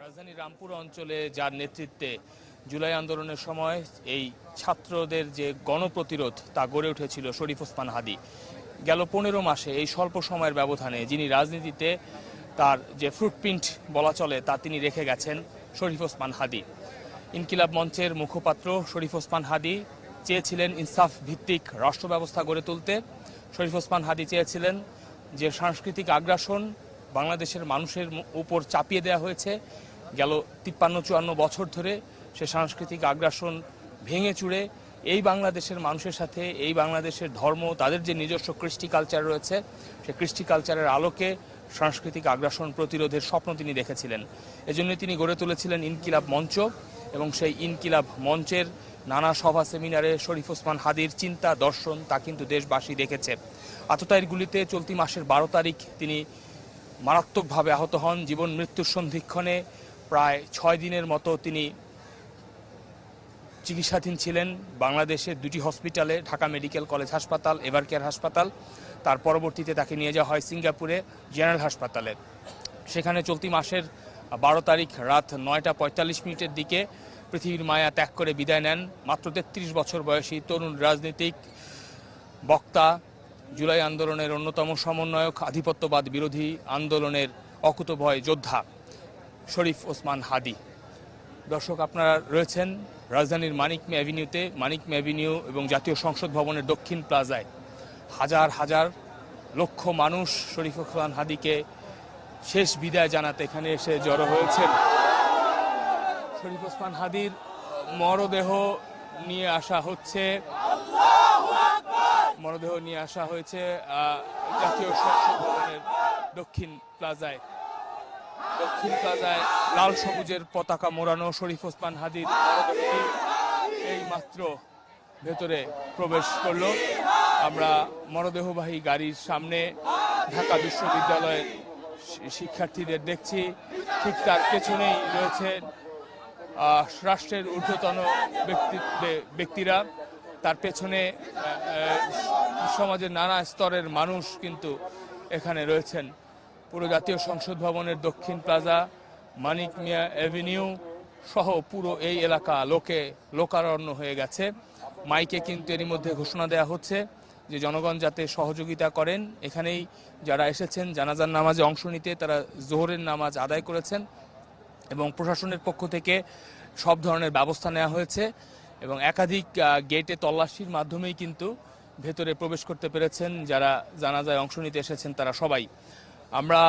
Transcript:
রাজধানী রামপুর অঞ্চলে যার নেতৃত্বে জুলাই আন্দোলনের সময় এই ছাত্রদের যে গণপ্রতিরোধ তা গড়ে উঠেছিল শরীফ ওসমান হাদী, গেল 15 মাসে এই স্বল্প সময়ের ব্যবধানে যিনি রাজনীতিতে তার যে ফুটপ্রিন্ট বলা চলে তা তিনি রেখে গেছেন শরীফ ওসমান হাদী। ইনকিলাব মঞ্চের মুখপাত্র শরীফ ওসমান হাদী চেয়েছিলেন ইনসাফ ভিত্তিক রাষ্ট্র ব্যবস্থা গড়ে তুলতে। শরীফ ওসমান হাদী চেয়েছিলেন যে সাংস্কৃতিক আগ্রাসন বাংলাদেশের মানুষের উপর চাপিয়ে দেওয়া হয়েছে গেল 53-54 বছর ধরে, সে সাংস্কৃতিক আগ্রাসন ভেঙে চুড়ে এই বাংলাদেশের মানুষের সাথে এই বাংলাদেশের ধর্ম, তাদের যে নিজস্ব কৃষ্টি কালচার রয়েছে, সে কৃষ্টি কালচারের আলোকে সাংস্কৃতিক আগ্রাসন প্রতিরোধের স্বপ্ন তিনি দেখেছিলেন। এজন্য তিনি গড়ে তুলেছিলেন ইনকিলাব মঞ্চ, এবং সেই ইনকিলাব মঞ্চের নানা সভা সেমিনারে শরীফ ওসমান হাদীর চিন্তা দর্শন তা কিন্তু দেশবাসী দেখেছে। আততায়ীর গুলিতে চলতি মাসের 12 তারিখ তিনি মারাত্মকভাবে আহত হন। জীবন মৃত্যুর সন্ধিক্ষণে প্রায় 6 দিনের মতো তিনি চিকিৎসাধীন ছিলেন বাংলাদেশের 2টি হসপিটালে, ঢাকা মেডিকেল কলেজ হাসপাতাল, এভারকেয়ার হাসপাতাল। তার পরবর্তীতে তাকে নিয়ে যাওয়া হয় সিঙ্গাপুরে জেনারেল হাসপাতালে। সেখানে চলতি মাসের 12 তারিখ রাত 9:45 দিকে পৃথিবীর মায়া ত্যাগ করে বিদায় নেন মাত্র 33 বছর বয়সী তরুণ রাজনীতিক, বক্তা, জুলাই আন্দোলনের অন্যতম সমন্বয়ক, আধিপত্যবাদ বিরোধী আন্দোলনের অকুতোভয় যোদ্ধা শরীফ ওসমান হাদী। দর্শক, আপনারা রয়েছেন রাজধানীর মানিক মে অ্যাভিনিউতে। মানিক মে অ্যাভিনিউ এবং জাতীয় সংসদ ভবনের দক্ষিণ প্লাজায় হাজার হাজার লক্ষ মানুষ শরীফ ওসমান হাদীকে শেষ বিদায় জানাতে এখানে এসে জড়ো হয়েছেন। শরীফ ওসমান হাদীর মরদেহ নিয়ে আসা হয়েছে জাতীয় সংসদ ভবনের দক্ষিণ প্লাজায়। লাল সবুজের পতাকা মোড়ানো শরীফ ওসমান হাদীর এই মাত্র ভেতরে প্রবেশ করলো। আমরা মরদেহবাহী গাড়ির সামনে ঢাকা বিশ্ববিদ্যালয়ের শিক্ষার্থীদের দেখছি। ঠিক তার পেছনেই রয়েছে রাষ্ট্রের ঊর্ধ্বতন ব্যক্তিরা। তার পেছনে সমাজের নানা স্তরের মানুষ কিন্তু এখানে রয়েছেন। পুরো জাতীয় সংসদ ভবনের দক্ষিণ প্লাজা, মানিক মিয়া অ্যাভিনিউ সহ পুরো এই এলাকা লোকারণ্য হয়ে গেছে। মাইকে কিন্তু এরই মধ্যে ঘোষণা দেওয়া হচ্ছে যে জনগণ যাতে সহযোগিতা করেন। এখানেই যারা এসেছেন জানাজার নামাজে অংশ নিতে, তারা জোহরের নামাজ আদায় করেছেন এবং প্রশাসনের পক্ষ থেকে সব ধরনের ব্যবস্থা নেওয়া হয়েছে এবং একাধিক গেটে তল্লাশির মাধ্যমেই কিন্তু ভেতরে প্রবেশ করতে পেরেছেন যারা জানাজায় অংশ নিতে এসেছেন তারা সবাই। আমরা